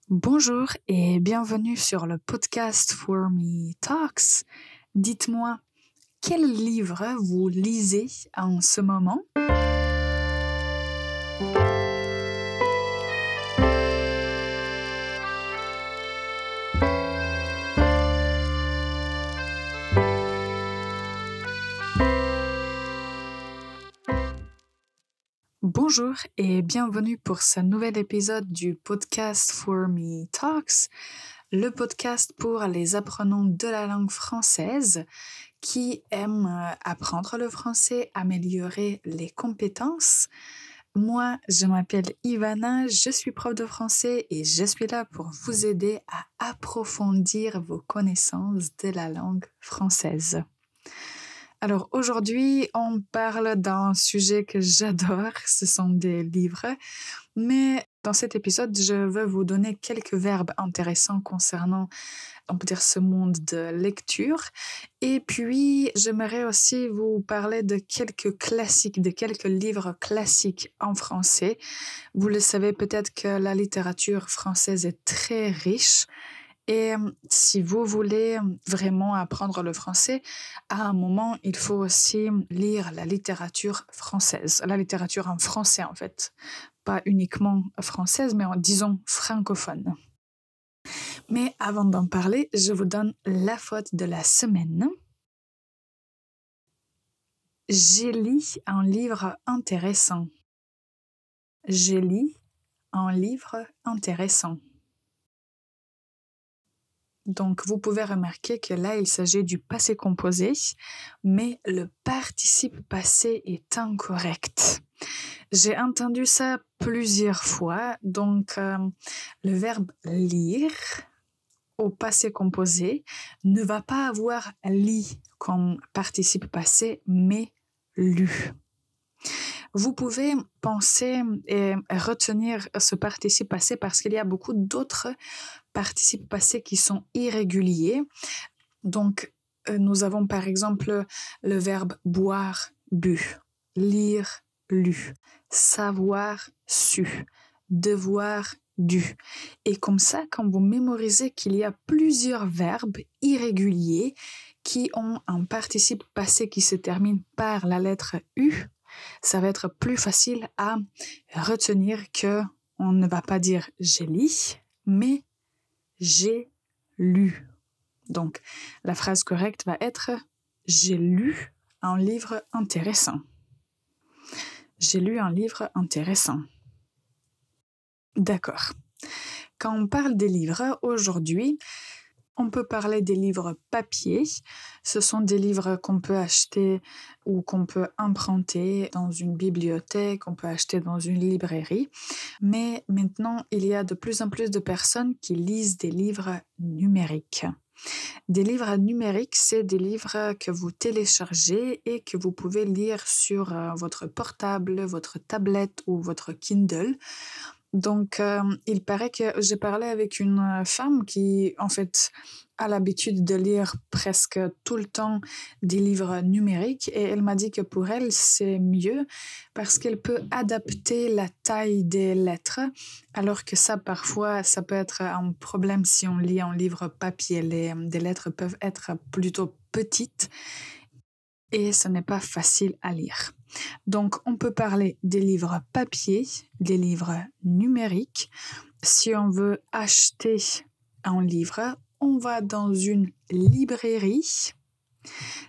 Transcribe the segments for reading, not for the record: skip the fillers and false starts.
Bonjour et bienvenue sur le podcast For Me Talks. Dites-moi, quel livre vous lisez en ce moment? Bonjour et bienvenue pour ce nouvel épisode du podcast For Me Talks, le podcast pour les apprenants de la langue française qui aiment apprendre le français, améliorer les compétences. Moi, je m'appelle Ivana, je suis prof de français et je suis là pour vous aider à approfondir vos connaissances de la langue française. Alors aujourd'hui, on parle d'un sujet que j'adore, ce sont des livres, mais dans cet épisode, je veux vous donner quelques verbes intéressants concernant, on peut dire, ce monde de lecture. Et puis, j'aimerais aussi vous parler de quelques classiques, de quelques livres classiques en français. Vous le savez peut-être que la littérature française est très riche. Et si vous voulez vraiment apprendre le français, à un moment, il faut aussi lire la littérature française, la littérature en français en fait, pas uniquement française, mais disons francophone. Mais avant d'en parler, je vous donne la faute de la semaine. J'ai lu un livre intéressant. J'ai lu un livre intéressant. Donc, vous pouvez remarquer que là, il s'agit du passé composé, mais le participe passé est incorrect. J'ai entendu ça plusieurs fois. Donc, le verbe lire au passé composé ne va pas avoir li comme participe passé, mais lu. Vous pouvez penser et retenir ce participe passé parce qu'il y a beaucoup d'autres participes passés qui sont irréguliers. Donc, nous avons par exemple le verbe boire, bu, lire, lu, savoir, su, devoir, dû. Et comme ça, quand vous mémorisez qu'il y a plusieurs verbes irréguliers qui ont un participe passé qui se termine par la lettre U, ça va être plus facile à retenir que on ne va pas dire j'ai lu, mais j'ai lu. Donc, la phrase correcte va être j'ai lu un livre intéressant. J'ai lu un livre intéressant. D'accord. Quand on parle des livres aujourd'hui, on peut parler des livres papier. Ce sont des livres qu'on peut acheter ou qu'on peut emprunter dans une bibliothèque, on peut acheter dans une librairie. Mais maintenant, il y a de plus en plus de personnes qui lisent des livres numériques. Des livres numériques, c'est des livres que vous téléchargez et que vous pouvez lire sur votre portable, votre tablette ou votre Kindle. Donc, il paraît que j'ai parlé avec une femme qui, en fait, a l'habitude de lire presque tout le temps des livres numériques et elle m'a dit que pour elle, c'est mieux parce qu'elle peut adapter la taille des lettres, alors que ça, parfois, ça peut être un problème si on lit un livre papier. Des lettres peuvent être plutôt petites et ce n'est pas facile à lire. Donc, on peut parler des livres papier, des livres numériques. Si on veut acheter un livre, on va dans une librairie.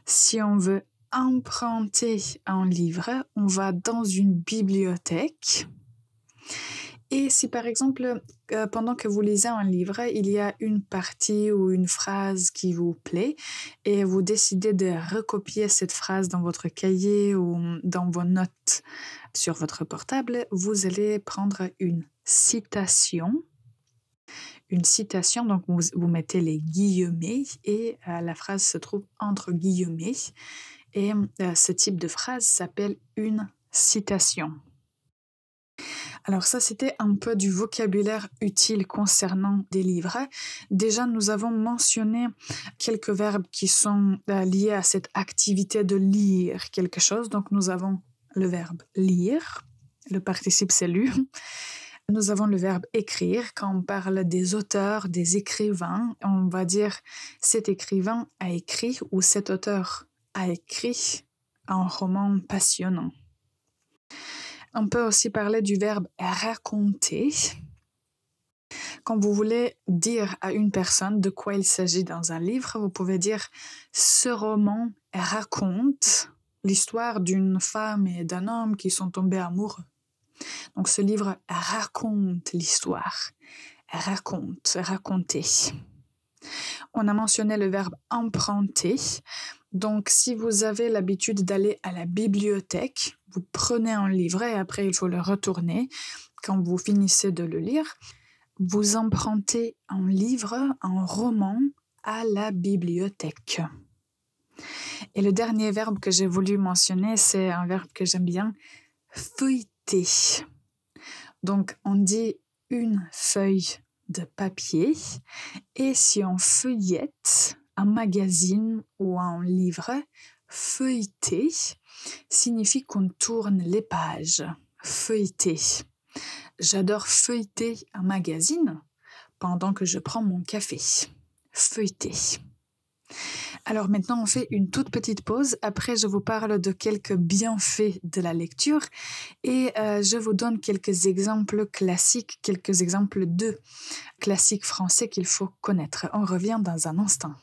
Si on veut emprunter un livre, on va dans une bibliothèque. Et si par exemple, pendant que vous lisez un livre, il y a une partie ou une phrase qui vous plaît et vous décidez de recopier cette phrase dans votre cahier ou dans vos notes sur votre portable, vous allez prendre une citation. Une citation, donc vous mettez les guillemets et la phrase se trouve entre guillemets. Et ce type de phrase s'appelle une citation. Alors ça, c'était un peu du vocabulaire utile concernant des livres. Déjà, nous avons mentionné quelques verbes qui sont liés à cette activité de lire quelque chose. Donc, nous avons le verbe lire, le participe c'est lu. Nous avons le verbe écrire. Quand on parle des auteurs, des écrivains, on va dire cet écrivain a écrit ou cet auteur a écrit un roman passionnant. On peut aussi parler du verbe raconter. Quand vous voulez dire à une personne de quoi il s'agit dans un livre, vous pouvez dire « ce roman raconte l'histoire d'une femme et d'un homme qui sont tombés amoureux ». Donc ce livre raconte l'histoire, raconte, raconter. On a mentionné le verbe emprunter. Donc si vous avez l'habitude d'aller à la bibliothèque, vous prenez un livre et après il faut le retourner quand vous finissez de le lire. Vous empruntez un livre, un roman à la bibliothèque. Et le dernier verbe que j'ai voulu mentionner, c'est un verbe que j'aime bien, feuilleter. Donc on dit une feuille de papier et si on feuillette un magazine ou un livre, feuilleter signifie qu'on tourne les pages. Feuilleter. J'adore feuilleter un magazine pendant que je prends mon café. Feuilleter. Alors maintenant, on fait une toute petite pause. Après, je vous parle de quelques bienfaits de la lecture et je vous donne quelques exemples classiques, quelques exemples de classiques français qu'il faut connaître. On revient dans un instant.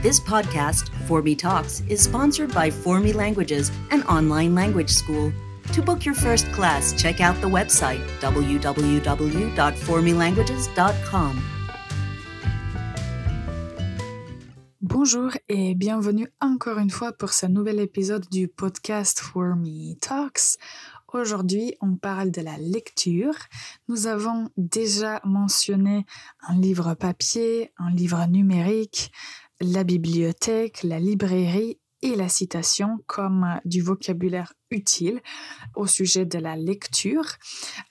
This podcast, For Me Talks, is sponsored by For Me Languages, an online language school. To book your first class, check out the website www.formelanguages.com. Bonjour et bienvenue encore une fois pour ce nouvel épisode du podcast For Me Talks. Aujourd'hui, on parle de la lecture. Nous avons déjà mentionné un livre papier, un livre numérique, la bibliothèque, la librairie et la citation comme du vocabulaire utile au sujet de la lecture.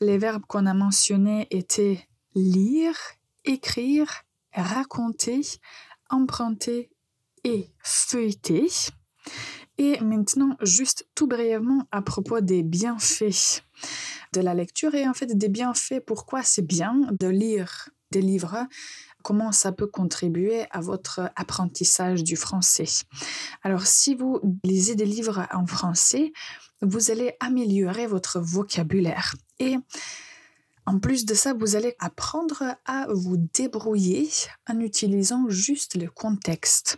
Les verbes qu'on a mentionnés étaient lire, écrire, raconter, emprunter et feuilleter. Et maintenant, juste tout brièvement à propos des bienfaits de la lecture et en fait des bienfaits, pourquoi c'est bien de lire des livres, comment ça peut contribuer à votre apprentissage du français. Alors, si vous lisez des livres en français, vous allez améliorer votre vocabulaire et en plus de ça, vous allez apprendre à vous débrouiller en utilisant juste le contexte.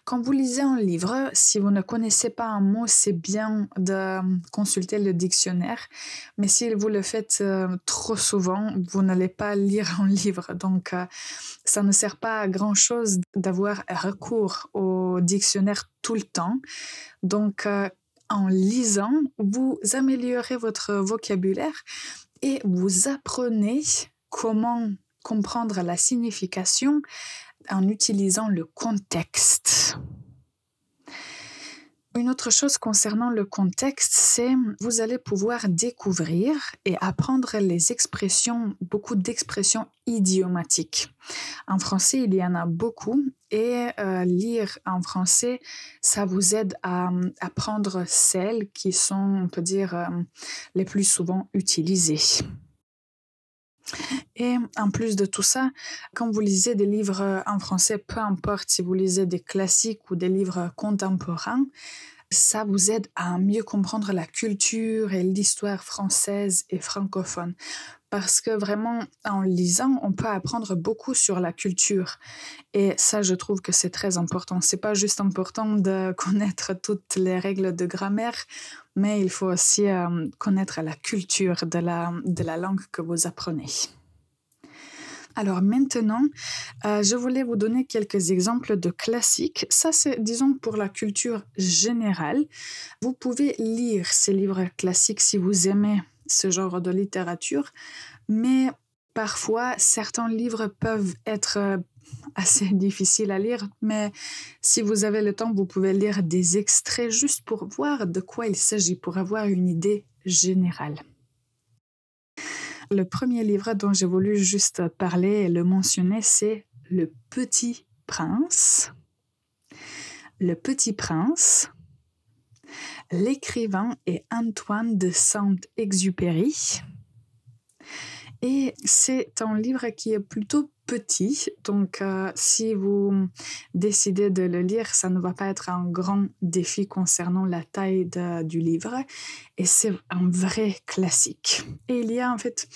Quand vous lisez un livre, si vous ne connaissez pas un mot, c'est bien de consulter le dictionnaire. Mais si vous le faites trop souvent, vous n'allez pas lire un livre. Donc, ça ne sert pas à grand-chose d'avoir recours au dictionnaire tout le temps. Donc, en lisant, vous améliorez votre vocabulaire et vous apprenez comment comprendre la signification en utilisant le contexte. Une autre chose concernant le contexte, c'est que vous allez pouvoir découvrir et apprendre les expressions, beaucoup d'expressions idiomatiques. En français, il y en a beaucoup et lire en français, ça vous aide à apprendre celles qui sont, on peut dire, les plus souvent utilisées. Et en plus de tout ça, quand vous lisez des livres en français, peu importe si vous lisez des classiques ou des livres contemporains, ça vous aide à mieux comprendre la culture et l'histoire française et francophone. Parce que vraiment, en lisant, on peut apprendre beaucoup sur la culture. Et ça, je trouve que c'est très important. C'est pas juste important de connaître toutes les règles de grammaire, mais il faut aussi connaître la culture de la langue que vous apprenez. Alors maintenant, je voulais vous donner quelques exemples de classiques. Ça, c'est, disons, pour la culture générale. Vous pouvez lire ces livres classiques si vous aimez ce genre de littérature, mais parfois, certains livres peuvent être assez difficiles à lire, mais si vous avez le temps, vous pouvez lire des extraits juste pour voir de quoi il s'agit, pour avoir une idée générale. Le premier livre dont j'ai voulu juste parler et le mentionner, c'est Le Petit Prince. Le Petit Prince. L'écrivain est Antoine de Saint-Exupéry. Et c'est un livre qui est plutôt petit, donc si vous décidez de le lire, ça ne va pas être un grand défi concernant la taille du livre. Et c'est un vrai classique. Et il y a en fait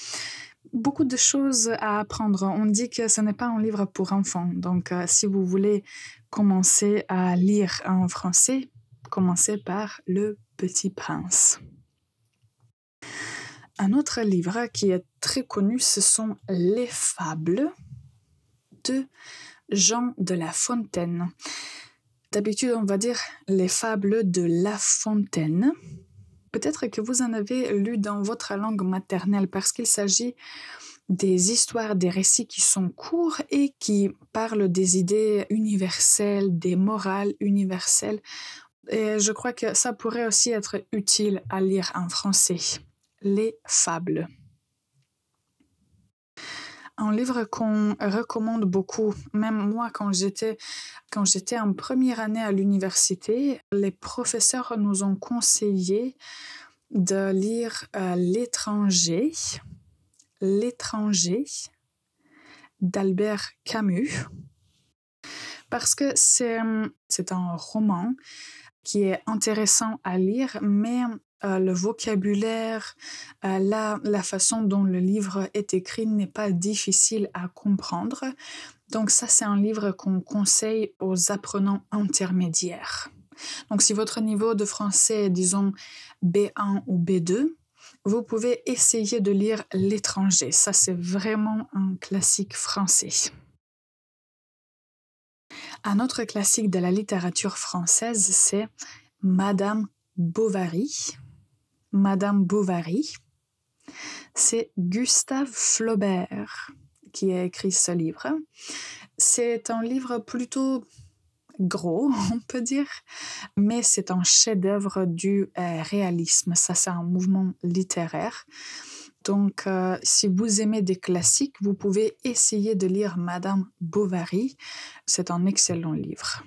beaucoup de choses à apprendre. On dit que ce n'est pas un livre pour enfants. Donc si vous voulez commencer à lire en français, commencez par Le Petit Prince. Un autre livre qui est très connu, ce sont Les Fables de Jean de La Fontaine. D'habitude, on va dire Les Fables de La Fontaine. Peut-être que vous en avez lu dans votre langue maternelle parce qu'il s'agit des histoires, des récits qui sont courts et qui parlent des idées universelles, des morales universelles. Et je crois que ça pourrait aussi être utile à lire en français. Les Fables. Un livre qu'on recommande beaucoup, même moi quand j'étais en première année à l'université, les professeurs nous ont conseillé de lire L'étranger d'Albert Camus, parce que c'est un roman qui est intéressant à lire, mais le vocabulaire, la façon dont le livre est écrit n'est pas difficile à comprendre. Donc ça, c'est un livre qu'on conseille aux apprenants intermédiaires. Donc si votre niveau de français est, disons, B1 ou B2, vous pouvez essayer de lire L'étranger. Ça, c'est vraiment un classique français. Un autre classique de la littérature française, c'est Madame Bovary. Madame Bovary, c'est Gustave Flaubert qui a écrit ce livre. C'est un livre plutôt gros, on peut dire, mais c'est un chef-d'œuvre du réalisme. Ça, c'est un mouvement littéraire. Donc, si vous aimez des classiques, vous pouvez essayer de lire Madame Bovary. C'est un excellent livre.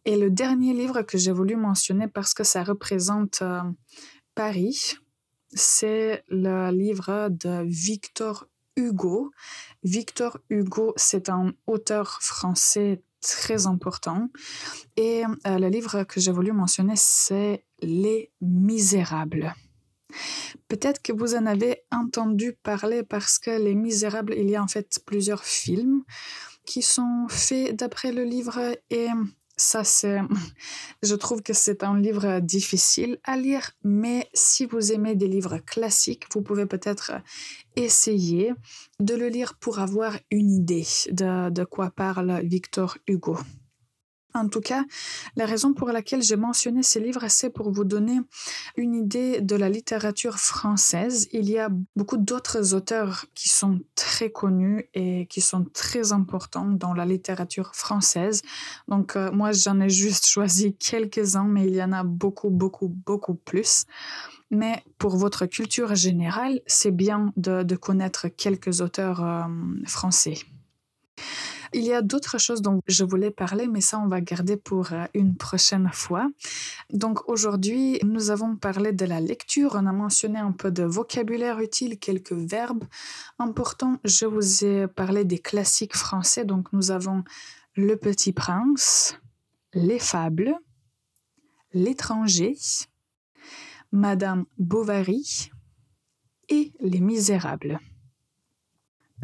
Et le dernier livre que j'ai voulu mentionner parce que ça représente Paris, c'est le livre de Victor Hugo. Victor Hugo, c'est un auteur français très important. Et le livre que j'ai voulu mentionner, c'est Les Misérables. Peut-être que vous en avez entendu parler parce que Les Misérables, il y a en fait plusieurs films qui sont faits d'après le livre et ça, je trouve que c'est un livre difficile à lire, mais si vous aimez des livres classiques, vous pouvez peut-être essayer de le lire pour avoir une idée de quoi parle Victor Hugo. En tout cas, la raison pour laquelle j'ai mentionné ces livres, c'est pour vous donner une idée de la littérature française. Il y a beaucoup d'autres auteurs qui sont très connus et qui sont très importants dans la littérature française. Donc, moi, j'en ai juste choisi quelques-uns, mais il y en a beaucoup, beaucoup, beaucoup plus. Mais pour votre culture générale, c'est bien de connaître quelques auteurs français. Il y a d'autres choses dont je voulais parler, mais ça, on va garder pour une prochaine fois. Donc aujourd'hui, nous avons parlé de la lecture, on a mentionné un peu de vocabulaire utile, quelques verbes importants. Je vous ai parlé des classiques français, donc nous avons Le Petit Prince, Les Fables, L'étranger, Madame Bovary et Les Misérables.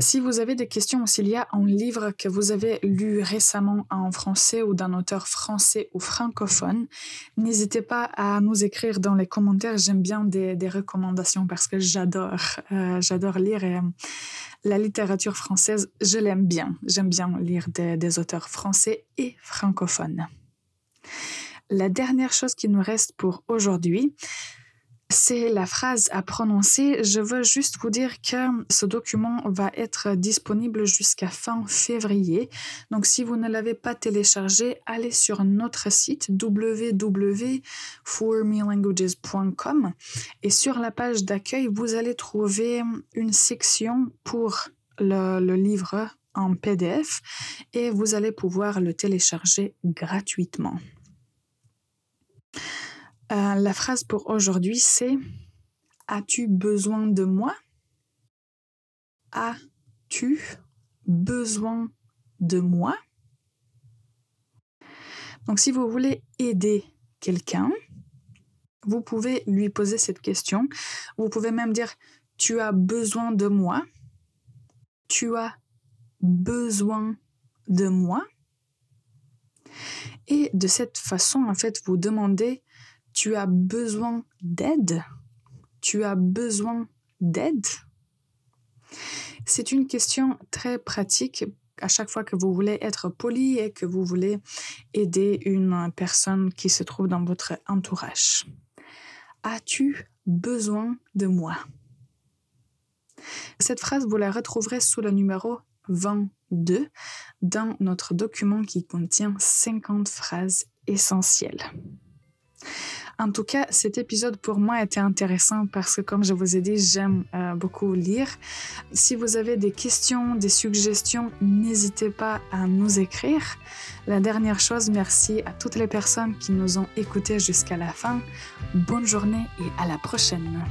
Si vous avez des questions ou s'il y a un livre que vous avez lu récemment en français ou d'un auteur français ou francophone, n'hésitez pas à nous écrire dans les commentaires. J'aime bien des recommandations parce que j'adore lire et la littérature française, je l'aime bien. J'aime bien lire des auteurs français et francophones. La dernière chose qui nous reste pour aujourd'hui, c'est la phrase à prononcer. Je veux juste vous dire que ce document va être disponible jusqu'à fin février. Donc, si vous ne l'avez pas téléchargé, allez sur notre site www.formelanguages.com et sur la page d'accueil, vous allez trouver une section pour le livre en PDF et vous allez pouvoir le télécharger gratuitement. La phrase pour aujourd'hui, c'est « As-tu besoin de moi ?» As-tu besoin de moi? Donc, si vous voulez aider quelqu'un, vous pouvez lui poser cette question. Vous pouvez même dire « Tu as besoin de moi ?» Tu as besoin de moi? Et de cette façon, en fait, vous demandez « Tu as besoin d'aide? Tu as besoin d'aide? » C'est une question très pratique à chaque fois que vous voulez être poli et que vous voulez aider une personne qui se trouve dans votre entourage. As-tu besoin de moi? Cette phrase, vous la retrouverez sous le numéro 22 dans notre document qui contient 50 phrases essentielles. En tout cas, cet épisode pour moi était intéressant parce que, comme je vous ai dit, j'aime beaucoup lire. Si vous avez des questions, des suggestions, n'hésitez pas à nous écrire. La dernière chose, merci à toutes les personnes qui nous ont écoutés jusqu'à la fin. Bonne journée et à la prochaine.